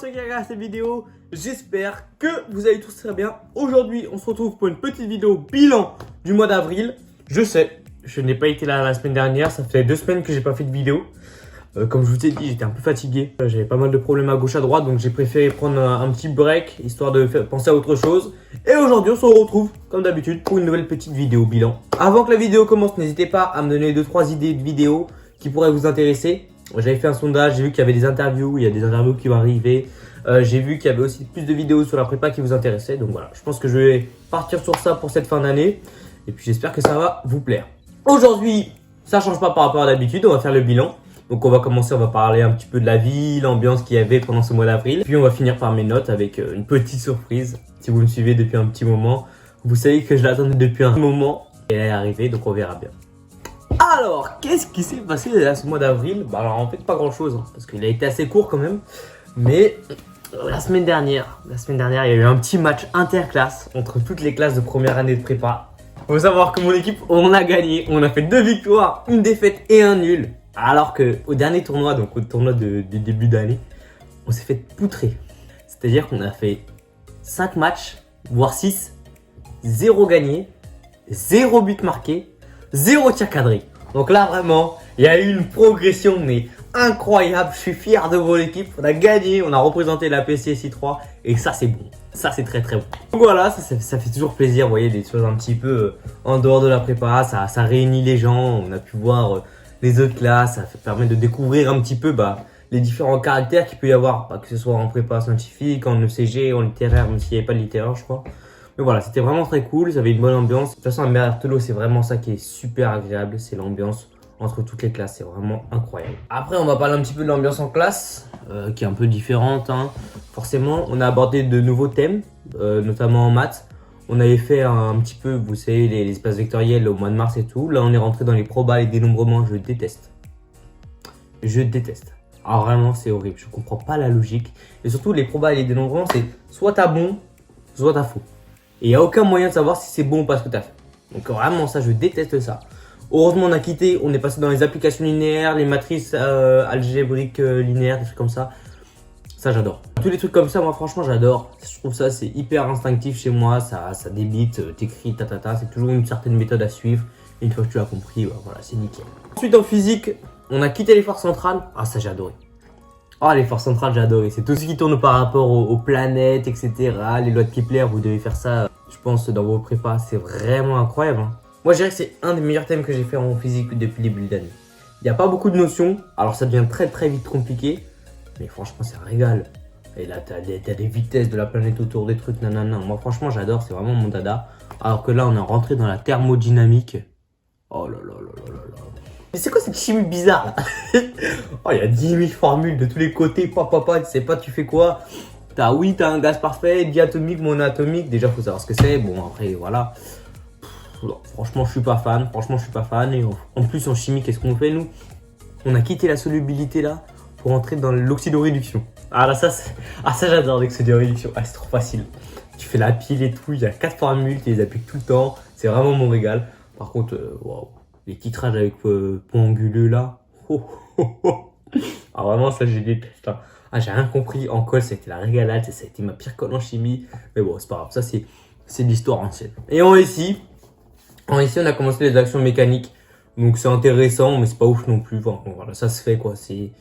ceux qui regardent cette vidéo, j'espère que vous allez tous très bien. Aujourd'hui, on se retrouve pour une petite vidéo bilan du mois d'avril. Je sais, je n'ai pas été là la semaine dernière, ça fait 2 semaines que j'ai pas fait de vidéo. Comme je vous ai dit, j'étais un peu fatigué. J'avais pas mal de problèmes à gauche à droite, donc j'ai préféré prendre un petit break, histoire de penser à autre chose. Et aujourd'hui, on se retrouve, comme d'habitude, pour une nouvelle petite vidéo bilan. Avant que la vidéo commence, n'hésitez pas à me donner 2-3 idées de vidéos qui pourraient vous intéresser. J'avais fait un sondage, j'ai vu qu'il y avait des interviews, il y a des interviews qui vont arriver. J'ai vu qu'il y avait aussi plus de vidéos sur la prépa qui vous intéressaient. Donc voilà, je pense que je vais partir sur ça pour cette fin d'année. Et puis j'espère que ça va vous plaire. Aujourd'hui, ça change pas par rapport à d'habitude, on va faire le bilan. Donc on va commencer, on va parler un petit peu de la vie, l'ambiance qu'il y avait pendant ce mois d'avril. Puis on va finir par mes notes avec une petite surprise. Si vous me suivez depuis un petit moment, vous savez que je l'attendais depuis un moment. Et elle est arrivée, donc on verra bien. Alors, qu'est-ce qui s'est passé là, ce mois d'avril? Bah alors en fait pas grand chose, hein, parce qu'il a été assez court quand même. Mais la semaine dernière, il y a eu un petit match interclasse entre toutes les classes de première année de prépa. Faut savoir que mon équipe, on a gagné. On a fait 2 victoires, 1 défaite et 1 nul. Alors qu'au dernier tournoi, donc au tournoi de début d'année, on s'est fait poutrer. C'est-à-dire qu'on a fait 5 matchs, voire 6, 0 gagné, 0 but marqué, 0 tir cadré. Donc là vraiment, il y a eu une progression mais incroyable. Je suis fier de mon équipe. On a gagné, on a représenté la PCSI 3 et ça c'est bon. Ça c'est très très bon. Donc voilà, ça fait toujours plaisir, vous voyez, des choses un petit peu en dehors de la prépa. Ça réunit les gens, on a pu voir les autres classes, ça permet de découvrir un petit peu les différents caractères qu'il peut y avoir, que ce soit en prépa scientifique, en ECG, en littéraire, même s'il n'y avait pas de littéraire je crois. Mais voilà, c'était vraiment très cool, ça avait une bonne ambiance. De toute façon, à Berthelot, c'est vraiment ça qui est super agréable, c'est l'ambiance entre toutes les classes, c'est vraiment incroyable. Après, on va parler un petit peu de l'ambiance en classe, qui est un peu différente. Hein. Forcément, on a abordé de nouveaux thèmes, notamment en maths. On avait fait un petit peu, vous savez, les espaces vectoriels au mois de mars et tout. Là, on est rentré dans les probas et dénombrements, je déteste. Je déteste. Alors vraiment, c'est horrible, je comprends pas la logique. Et surtout, les probas et les dénombrements, c'est soit t'as bon, soit t'as faux. Et il n'y a aucun moyen de savoir si c'est bon ou pas ce que tu as fait. Donc vraiment ça, je déteste ça. Heureusement on a quitté, on est passé dans les applications linéaires, les matrices algébriques linéaires, des trucs comme ça. Ça j'adore. Tous les trucs comme ça, moi franchement j'adore. Je trouve ça c'est hyper instinctif chez moi, ça débite, t'écris, c'est toujours une certaine méthode à suivre. Et une fois que tu l'as compris, voilà, c'est nickel. Ensuite en physique, on a quitté les forces centrales. Ah ça j'ai adoré. Ah, les forces centrales, j'ai adoré. C'est tout ce qui tourne par rapport aux planètes, etc. Les lois de Kepler, vous devez faire ça, je pense, dans vos prépas. C'est vraiment incroyable. Hein. Moi, je dirais que c'est un des meilleurs thèmes que j'ai fait en physique depuis le début d'année. Il n'y a pas beaucoup de notions, alors ça devient très très vite compliqué. Mais franchement, c'est un régal. Et là, t'as des vitesses de la planète autour des trucs, nanana. Moi, franchement, j'adore, c'est vraiment mon dada. Alors que là, on est rentré dans la thermodynamique. Oh là là là là là là. Mais c'est quoi cette chimie bizarre là? Oh, il y a 10 000 formules de tous les côtés, papa, tu sais pas tu fais quoi. T'as un gaz parfait, diatomique, monoatomique, déjà faut savoir ce que c'est. Bon après voilà. Non, franchement je suis pas fan, Et en plus en chimie qu'est-ce qu'on fait nous? On a quitté la solubilité là pour entrer dans l'oxydoréduction. Ah là ça j'adore l'oxydoréduction, c'est trop facile. Tu fais la pile et tout, il y a 4 formules, tu les appliques tout le temps, c'est vraiment mon régal. Par contre, waouh. Les titrages avec point anguleux là. Ah vraiment ça je déteste. Hein. Ah j'ai rien compris en colle, c'était la régalade, ça a été ma pire colle en chimie. Mais bon c'est pas grave, ça c'est de l'histoire ancienne. Et en SI on a commencé les actions mécaniques. Donc c'est intéressant mais c'est pas ouf non plus. Enfin, voilà, ça se fait quoi, c'est...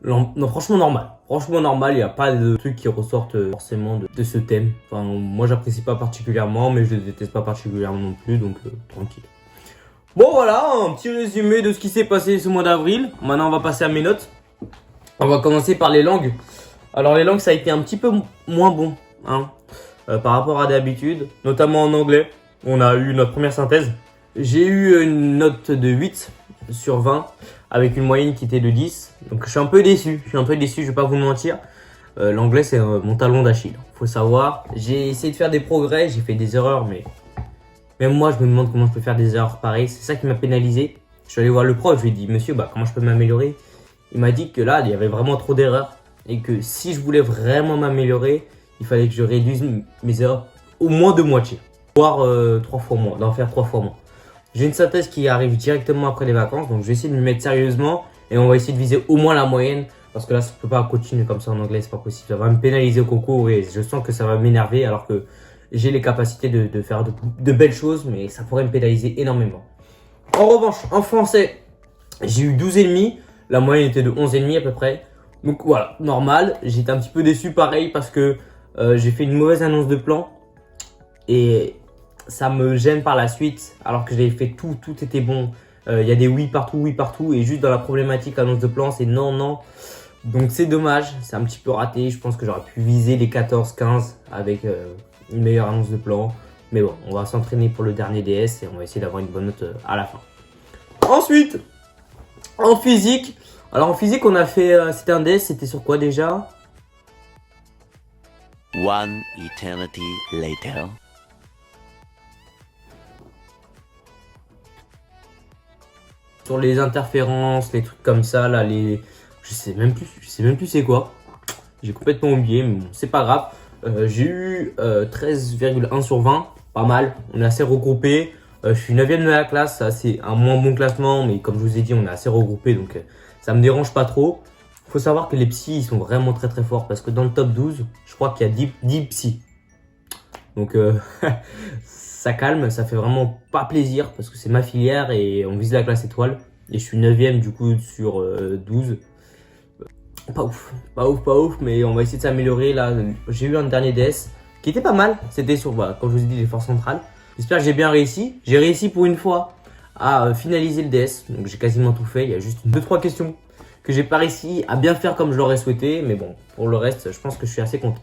Non, franchement normal. Franchement normal, il n'y a pas de trucs qui ressortent forcément de ce thème. Enfin moi j'apprécie pas particulièrement mais je le déteste pas particulièrement non plus, donc tranquille. Bon voilà, un petit résumé de ce qui s'est passé ce mois d'avril. Maintenant on va passer à mes notes. On va commencer par les langues. Alors les langues ça a été un petit peu moins bon hein, par rapport à d'habitude. Notamment en anglais, on a eu notre première synthèse. J'ai eu une note de 8 sur 20 avec une moyenne qui était de 10. Donc je suis un peu déçu, je vais pas vous mentir. L'anglais c'est mon talon d'Achille. Faut savoir, j'ai essayé de faire des progrès, j'ai fait des erreurs mais... Même moi, je me demande comment je peux faire des erreurs pareilles. C'est ça qui m'a pénalisé. Je suis allé voir le prof, je lui ai dit, monsieur, comment je peux m'améliorer? Il m'a dit que là, il y avait vraiment trop d'erreurs. Et que si je voulais vraiment m'améliorer, il fallait que je réduise mes erreurs au moins de moitié. Voire 3 fois moins, d'en faire 3 fois moins. J'ai une synthèse qui arrive directement après les vacances. Donc je vais essayer de me mettre sérieusement. Et on va essayer de viser au moins la moyenne. Parce que là, je peux pas continuer comme ça en anglais, c'est pas possible. Ça va me pénaliser au concours et je sens que ça va m'énerver alors que j'ai les capacités de faire de belles choses, mais ça pourrait me pénaliser énormément. En revanche, en français, j'ai eu 12,5. La moyenne était de 11,5 à peu près. Donc voilà, normal. J'étais un petit peu déçu pareil parce que j'ai fait une mauvaise annonce de plan. Et ça me gêne par la suite alors que j'avais fait tout était bon. Il y a des oui partout. Et juste dans la problématique annonce de plan, c'est non, non. Donc c'est dommage, c'est un petit peu raté. Je pense que j'aurais pu viser les 14-15 avec une meilleure annonce de plan. Mais bon, on va s'entraîner pour le dernier DS et on va essayer d'avoir une bonne note à la fin. Ensuite, en physique. Alors en physique, on a fait, c'était un DS, c'était sur quoi déjà? One eternity later. Sur les interférences, les trucs comme ça, là, je sais même plus c'est quoi. J'ai complètement oublié, mais bon, c'est pas grave. J'ai eu 13,1 sur 20, pas mal. On est assez regroupés. Je suis 9ème de la classe, c'est un moins bon classement, mais comme je vous ai dit, on est assez regroupés, donc ça me dérange pas trop. Faut savoir que les psys, ils sont vraiment très forts, parce que dans le top 12, je crois qu'il y a 10 psys. Donc ça calme, ça fait vraiment pas plaisir, parce que c'est ma filière et on vise la classe étoile. Et je suis 9ème du coup sur 12. Pas ouf, mais on va essayer de s'améliorer. Là, j'ai eu un dernier DS qui était pas mal. C'était sur, comme je vous ai dit, les forces centrales. J'espère que j'ai bien réussi. J'ai réussi pour une fois à finaliser le DS. Donc j'ai quasiment tout fait. Il y a juste 2-3 questions que j'ai pas réussi à bien faire comme je l'aurais souhaité. Mais bon, pour le reste, je pense que je suis assez content.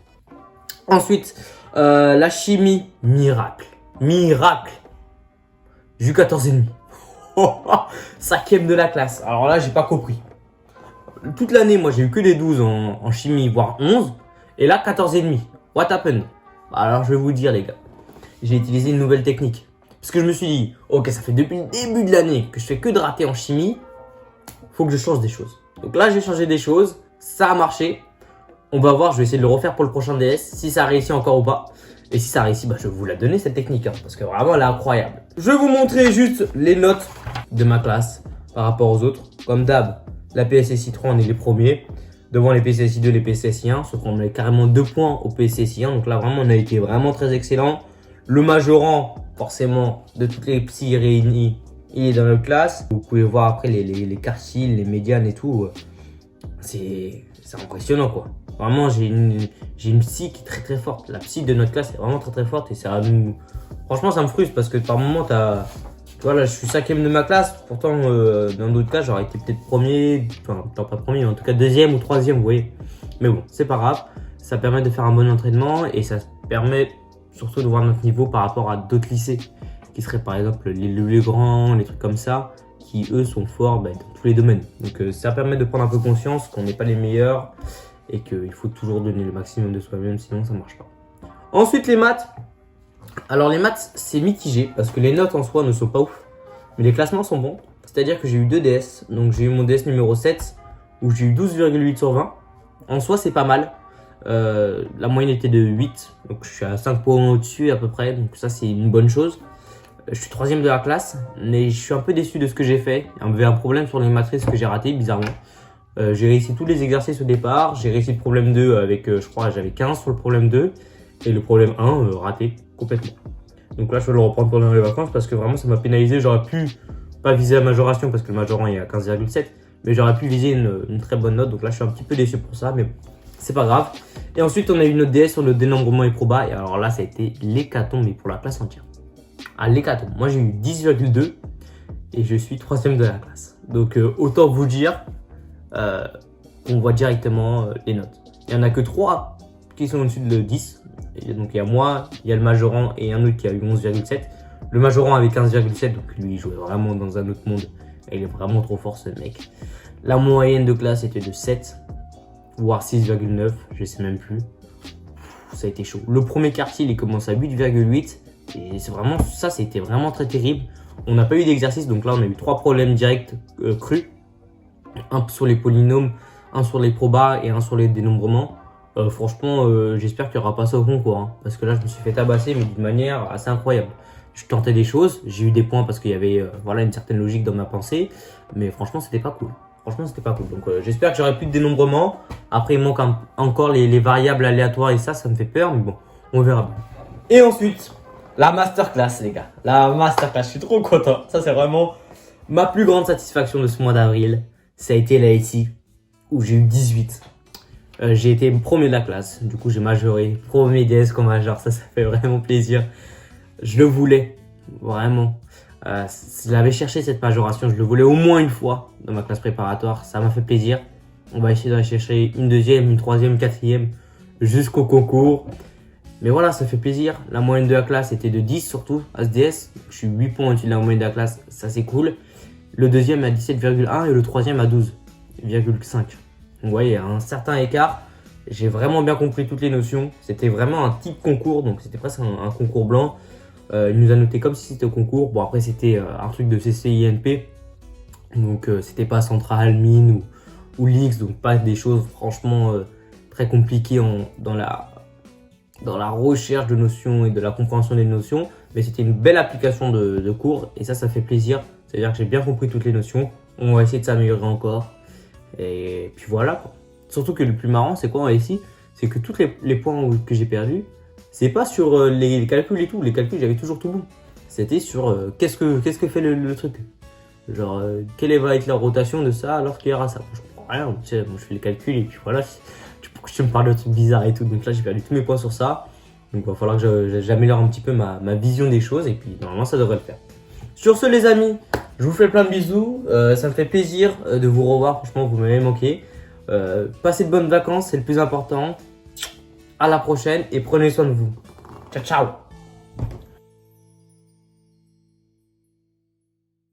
Ensuite, la chimie, miracle. J'ai eu 14,5. 5ème de la classe. Alors là, j'ai pas compris. Toute l'année, moi, j'ai eu que des 12 en chimie, voire 11. Et là, 14,5. What happened? Alors, je vais vous dire, les gars. J'ai utilisé une nouvelle technique. Parce que je me suis dit, ok, ça fait depuis le début de l'année que je fais que de rater en chimie. Faut que je change des choses. Donc là, j'ai changé des choses. Ça a marché. On va voir, je vais essayer de le refaire pour le prochain DS. Si ça réussit encore ou pas. Et si ça réussit, je vais vous la donner, cette technique. Parce que vraiment, elle est incroyable. Je vais vous montrer juste les notes de ma classe par rapport aux autres. Comme d'hab, la PSSI 3, on est les premiers. Devant les PSSI 2, les PSSI 1. Sauf qu'on a carrément 2 points au PSSI 1. Donc là, vraiment, on a été vraiment très excellent. Le majorant, forcément, de toutes les psys réunis, il est dans notre classe. Vous pouvez voir après les quartiles, les médianes et tout. C'est impressionnant, quoi. Vraiment, j'ai une psy qui est très forte. La psy de notre classe est vraiment très forte. Et ça nous... Franchement, ça me frustre parce que par moment, tu vois, là, je suis 5ème de ma classe. Pourtant, dans d'autres cas, j'aurais été peut-être premier. Enfin, pas premier, mais en tout cas 2ème ou 3ème, vous voyez. Mais bon, c'est pas grave. Ça permet de faire un bon entraînement et ça permet surtout de voir notre niveau par rapport à d'autres lycées qui seraient par exemple les grands, les trucs comme ça, qui eux sont forts dans tous les domaines. Donc ça permet de prendre un peu conscience qu'on n'est pas les meilleurs et qu'il faut toujours donner le maximum de soi-même, sinon ça marche pas. Ensuite, les maths. Alors les maths, c'est mitigé parce que les notes en soi ne sont pas ouf, mais les classements sont bons. C'est-à-dire que j'ai eu 2 DS, donc j'ai eu mon DS numéro 7 où j'ai eu 12,8 sur 20. En soi, c'est pas mal. La moyenne était de 8, donc je suis à 5 points au-dessus à peu près, donc ça c'est une bonne chose. Je suis 3ème de la classe, mais je suis un peu déçu de ce que j'ai fait. Il y avait un problème sur les matrices que j'ai raté, bizarrement. J'ai réussi tous les exercices au départ, j'ai réussi le problème 2 avec, je crois, j'avais 15 sur le problème 2, et le problème 1 raté complètement. Donc là, je vais le reprendre pendant les vacances parce que vraiment ça m'a pénalisé. J'aurais pu pas viser la majoration parce que le majorant est à 15,7, mais j'aurais pu viser une très bonne note. Donc là, je suis un petit peu déçu pour ça, mais bon, c'est pas grave. Et ensuite, on a eu notre DS sur le dénombrement et proba. Et alors là, ça a été l'hécatombe, mais pour la classe entière. Ah, l'hécatombe. Moi, j'ai eu 10,2 et je suis 3ème de la classe. Donc, autant vous dire qu'on voit directement les notes. Il n'y en a que 3 qui sont au-dessus de 10. Et donc, il y a moi, il y a le majorant et un autre qui a eu 11,7. Le majorant avait 15,7, donc lui, il jouait vraiment dans un autre monde. Et il est vraiment trop fort, ce mec. La moyenne de classe était de 7. Voire 6,9, je sais même plus. Ça a été chaud. Le premier quartile, il commence à 8,8. Et c'est vraiment, ça, c'était vraiment très terrible. On n'a pas eu d'exercice, donc là, on a eu 3 problèmes directs crus. Un sur les polynômes, un sur les probas et un sur les dénombrements. Franchement, j'espère qu'il n'y aura pas ça au concours. Hein, parce que là, je me suis fait tabasser, mais d'une manière assez incroyable. Je tentais des choses, j'ai eu des points parce qu'il y avait une certaine logique dans ma pensée. Mais franchement, c'était pas cool. Franchement, c'était pas cool. Donc, j'espère que j'aurai plus de dénombrement. Après, il manque encore les variables aléatoires et ça me fait peur. Mais bon, on verra bien. Et ensuite, la masterclass, les gars. La masterclass, je suis trop content. Ça, c'est vraiment ma plus grande satisfaction de ce mois d'avril. Ça a été la SI où j'ai eu 18. J'ai été premier de la classe. Du coup, j'ai majoré. Premier DS comme major. Ça fait vraiment plaisir. Je le voulais. Vraiment. Je l'avais cherché cette majoration. Je le voulais au moins une fois dans ma classe préparatoire. Ça m'a fait plaisir. On va essayer d'aller chercher une deuxième, une troisième, une quatrième jusqu'au concours. Mais voilà, ça fait plaisir. La moyenne de la classe était de 10 surtout, SDS. Je suis 8 points au-dessus de la moyenne de la classe. Ça, c'est cool. Le deuxième à 17,1 et le troisième à 12,5. Donc, vous voyez, il y a un certain écart. J'ai vraiment bien compris toutes les notions. C'était vraiment un type concours. Donc, c'était presque un concours blanc. Il nous a noté comme si c'était au concours. Bon, après, c'était un truc de CCINP. Donc, c'était pas Central, Mine ou l'X. Donc, pas des choses franchement très compliquées dans la recherche de notions et de la compréhension des notions. Mais c'était une belle application de cours. Et ça fait plaisir. C'est-à-dire que j'ai bien compris toutes les notions. On va essayer de s'améliorer encore. Et puis voilà, quoi. Surtout que le plus marrant, c'est quoi ici? C'est que tous les points que j'ai perdus, c'est pas sur les calculs et tout. Les calculs, j'avais toujours tout bon. C'était sur qu'est-ce que fait le truc. Genre, quelle va être la rotation de ça alors qu'il y aura ça. Je comprends rien. Tu sais, moi, je fais les calculs et puis voilà. Pourquoi tu me parles de trucs bizarres et tout. Donc là, j'ai perdu tous mes points sur ça. Donc il va falloir que j'améliore un petit peu ma vision des choses. Et puis normalement, ça devrait le faire. Sur ce, les amis, je vous fais plein de bisous. Ça me fait plaisir de vous revoir. Franchement, vous m'avez manqué. Passez de bonnes vacances, c'est le plus important. À la prochaine et prenez soin de vous. Ciao, ciao.